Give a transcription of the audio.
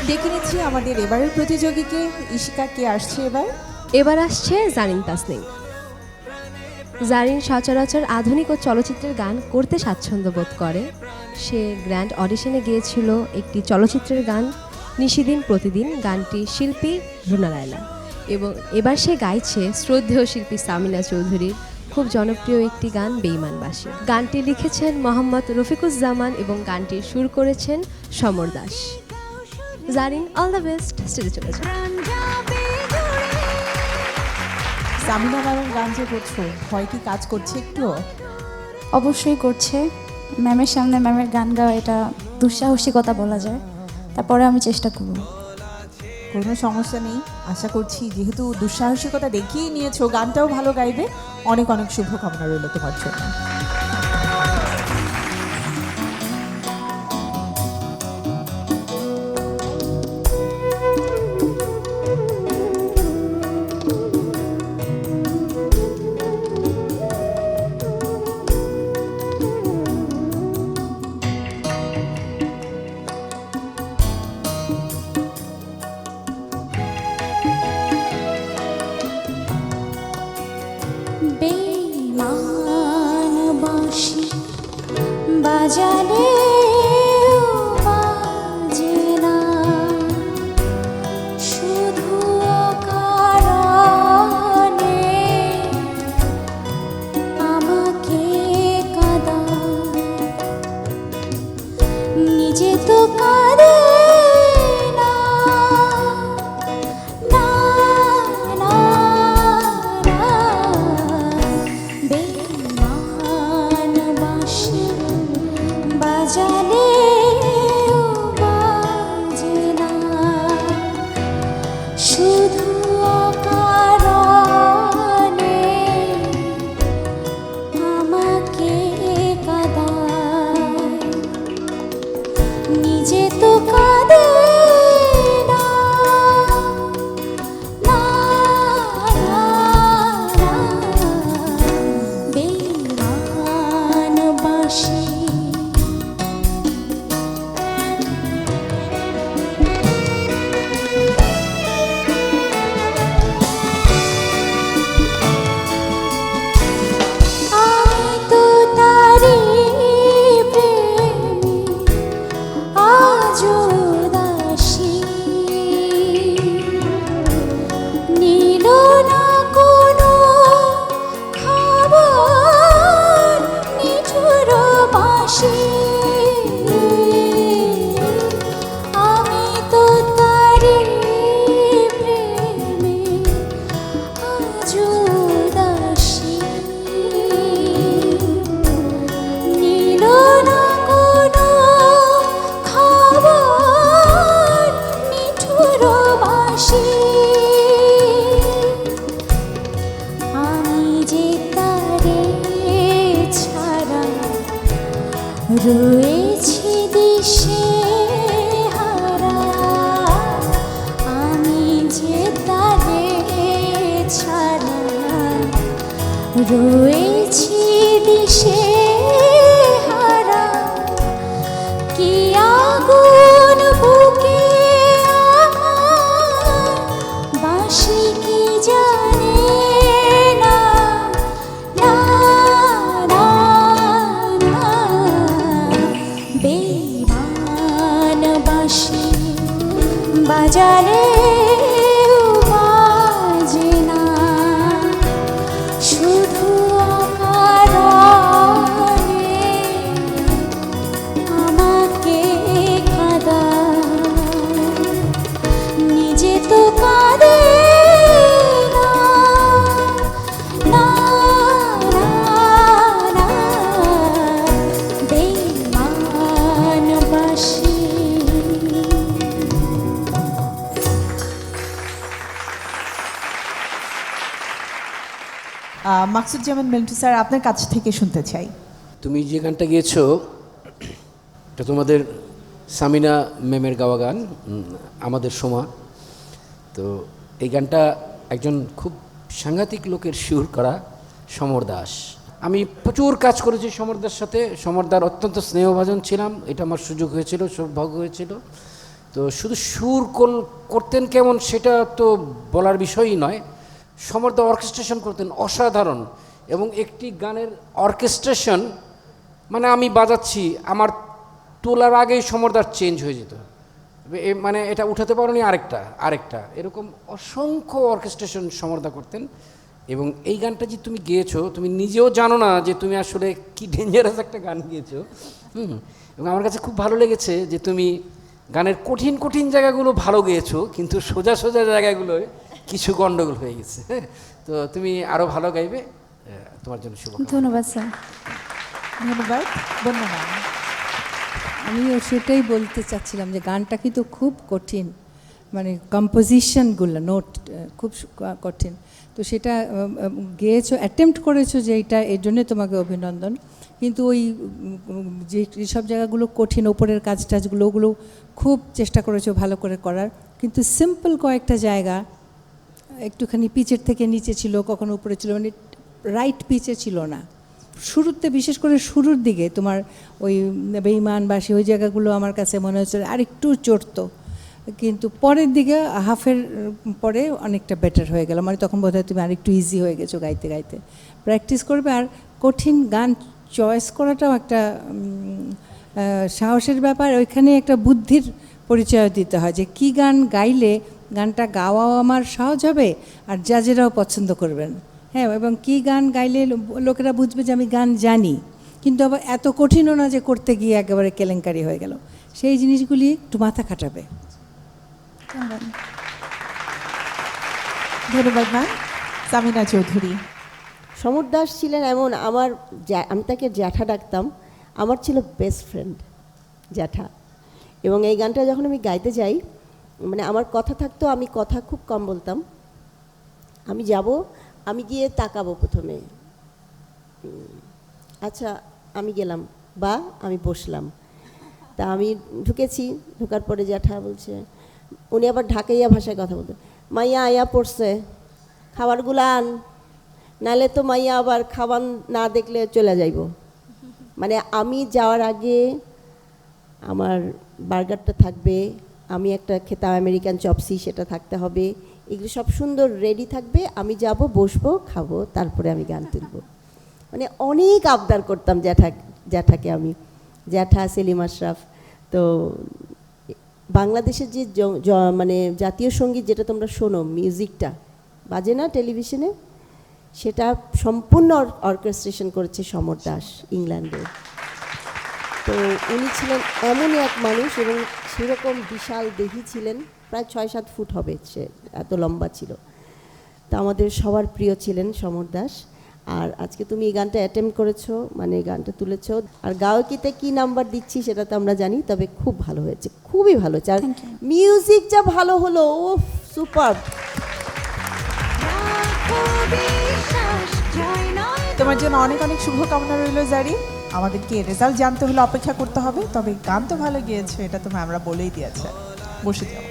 ডেকে নিচ্ছি আমাদের এবারের প্রতিযোগীকে। ইশিকা, কে আসছে এবার? এবার আসছে জারিন তাসনিম। জারিন সচরাচর আধুনিক ও চলচ্চিত্রের গান করতে স্বাচ্ছন্দ্য বোধ করে। সে গ্র্যান্ড অডিশনে গিয়েছিল একটি চলচ্চিত্রের গান নিশিদিন প্রতিদিন, গানটি শিল্পী রুনা লায়লা, এবং এবার সে গাইছে শ্রদ্ধেয় শিল্পী সামিনা চৌধুরীর খুব জনপ্রিয় একটি গান বেঈমানবাসী। গানটি লিখেছেন মোহাম্মদ রফিকুজ্জামান এবং গানটির সুর করেছেন Samar Das. Zarin, all the best, স্টেজে চলে যান। সামিনা ম্যামের গান যে করছো, ভয় কি কাজ করছে একটু? অবশ্যই করছে। ম্যামের সামনে ম্যামের গান গাওয়া এটা দুঃসাহসিকতা বলা যায়। তারপরে আমি চেষ্টা করব। কোনো সমস্যা নেই, আশা করছি যেহেতু দুঃসাহসিকতা দেখিয়ে নিয়েছো, গানটাও ভালো গাইবে। অনেক অনেক শুভকামনা রইল তোমার জন্য। বেঈমান বাঁশি বাজালে বাজে না, শুধু অকারণে আমাকে কাঁদায়। নিজে তো কাঁদে না, না, না, না। বেঈমান বাঁশি বাজালে বাজে না, শুধু অকারণে আমাকে কাঁদায়। নিজে তো কাঁদে না, না, না, না। বেঈমান বাঁশি। আমি তো তারি প্রেমী, আজও দাসী। নিল না কোনো খবর নিঠুর বাঁশি। আমি তো তারি প্রেমী, আজও দাসী। নিল না কোনো খবর নিঠুর বাঁশি। আমি যে তারে ছাড়া রয়েছি দিশে হারা। আমি যে তারে ছাড়া রয়েছি দিশে হারা। কি আগুন বুকে আমার, বাঁশি কি জানে না, না, না, না। বেঈমান বাঁশি বাজালে বাজে না, শুধু অকারণে আমাকে কাঁদায়। নিজে তো কাঁদে না, না, না, না। বেঈমান বাঁশি। মাকসুদুজ্জামান মিন্টু স্যার, আপনার কাছ থেকে শুনতে চাই। তুমি যে গানটা গেয়েছো এটা তোমাদের সামিনা ম্যামের গাওয়া গান, আমাদের সোমা। তো এই গানটা একজন খুব সাংঘাতিক লোকের সুর করা সমর দাস। আমি প্রচুর কাজ করেছি সমরদার সাথে। সমরদার অত্যন্ত স্নেহভাজন ছিলাম, এটা আমার সুযোগ হয়েছিল, সৌভাগ্য হয়েছিল। তো শুধু সুর করতেন কেমন সেটা তো বলার বিষয়ই নয়, সমর্থ অর্কেস্ট্রেশন করতেন অসাধারণ। এবং একটি গানের অর্কেস্ট্রেশন মানে আমি বাজাচ্ছি, আমার তোলার আগেই সমর্দার চেঞ্জ হয়ে যেত, মানে এটা উঠাতে পারোনি আরেকটা এরকম অসংখ্য অর্কেস্ট্রেশন সমর্দা করতেন। এবং এই গানটা যে তুমি গেয়েছো, তুমি নিজেও জানো না যে তুমি আসলে কি ডেঞ্জারাস একটা গান গেয়েছো। এবং আমার কাছে খুব ভালো লেগেছে যে তুমি গানের কঠিন কঠিন জায়গাগুলো ভালো গেয়েছো, কিন্তু সোজা সোজা জায়গাগুলোয় কিছু গন্ডগোল হয়ে গেছে। তো তুমি আরও ভালো গাইবে, তোমার জন্য শুভ। ধন্যবাদ স্যার। ধন্যবাদ। বন্যা ম্যাম। আমিও সেটাই বলতে চাচ্ছিলাম যে গানটা কিন্তু খুব কঠিন, মানে কম্পোজিশনগুলো নোট খুব কঠিন। তো সেটা গেয়েছো, অ্যাটেম্প্ট করেছো, যে এইটা এর জন্যে তোমাকে অভিনন্দন। কিন্তু ওই যেসব জায়গাগুলো কঠিন, ওপরের কাজ টাজগুলো, ওগুলো খুব চেষ্টা করেছো ভালো করে করার, কিন্তু সিম্পল কয়েকটা জায়গা একটুখানি পিচের থেকে নিচে ছিল, কখনো উপরে ছিল, মানে রাইট পিচে ছিল না। শুরুতে, বিশেষ করে শুরুর দিকে তোমার ওই বেঈমান বাসি ওই জায়গাগুলো আমার কাছে মনে হচ্ছে আর একটু চড়তো, কিন্তু পরের দিকে হাফের পরে অনেকটা বেটার হয়ে গেল, মানে তখন বোধহয় তুমি আরেকটু ইজি হয়ে গেছো গাইতে গাইতে। প্র্যাকটিস করবে। আর কঠিন গান চয়েস করাটাও একটা সাহসের ব্যাপার, ওইখানে একটা বুদ্ধির পরিচয় দিতে হয় যে কী গান গাইলে গানটা গাওয়াও আমার সহজ হবে আর জাজেরাও পছন্দ করবেন। হ্যাঁ, এবং কী গান গাইলে লোকেরা বুঝবে যে আমি গান জানি, কিন্তু আবার এত কঠিনও না যে করতে গিয়ে একেবারে কেলেঙ্কারি হয়ে গেল। সেই জিনিসগুলি একটু মাথা খাটাবে। ধন্যবাদ ম্যাম। সামিনা চৌধুরী। সমর দাস ছিলেন এমন, আমি তাকে জ্যাঠা ডাকতাম, আমার ছিল বেস্ট ফ্রেন্ড জ্যাঠা। এবং এই গানটা যখন আমি গাইতে যাই, মানে আমার কথা থাকতো, আমি কথা খুব কম বলতাম। আমি যাব, আমি গিয়ে তাকাবো প্রথমে, আচ্ছা আমি গেলাম, বা আমি বসলাম। তা আমি ঢুকেছি, ঢোকার পরে জ্যাঠা বলছে, উনি আবার ঢাকাইয়া ভাষায় কথা বলতেন, মাইয়া আয়া পড়ছে, খাবারগুলো আন, নাহলে তো মাইয়া আবার খাবার না দেখলে চলে যাইব। মানে আমি যাওয়ার আগে আমার বার্গারটা থাকবে, আমি একটা খেতাম আমেরিকান চপসি, সেটা থাকতে হবে, এগুলো সব সুন্দর রেডি থাকবে, আমি যাব, বসবো, খাবো, তারপরে আমি গান তুলব। মানে অনেক আবদার করতাম জ্যাঠাকে আমি, জ্যাঠা, সেলিম আশরাফ। তো বাংলাদেশের যে মানে জাতীয় সঙ্গীত যেটা তোমরা শোনো, মিউজিকটা বাজে না টেলিভিশনে, সেটা সম্পূর্ণ অর্কেস্ট্রেশন করেছে সমর দাস, ইংল্যান্ডে। তো উনি ছিলেন এমনই এক মানুষ, এবং সেরকম বিশাল দেহি ছিলেন, প্রায় 6-7 ফুট হবে, সে এত লম্বা ছিল। তো আমাদের সবার প্রিয় ছিলেন সমর দাস। আর আজকে তুমি এই গানটা অ্যাটেম্প্ট করেছো, মানে এই গানটা তুলেছো, আর গায়কিতে কি নাম্বার দিচ্ছি সেটা তো আমরা জানি, তবে খুব ভালো হয়েছে, খুবই ভালো হয়েছে। আর মিউজিক যা ভালো হলো, ও সুপার। তোমার জন্য অনেক অনেক শুভকামনা রইল জারি। আমাদেরকে রেজাল্ট জানতে হলে অপেক্ষা করতে হবে, তবে গান তো ভালো গিয়েছে, এটা তো আমরা বলেই দিয়েছে। বসে যাও।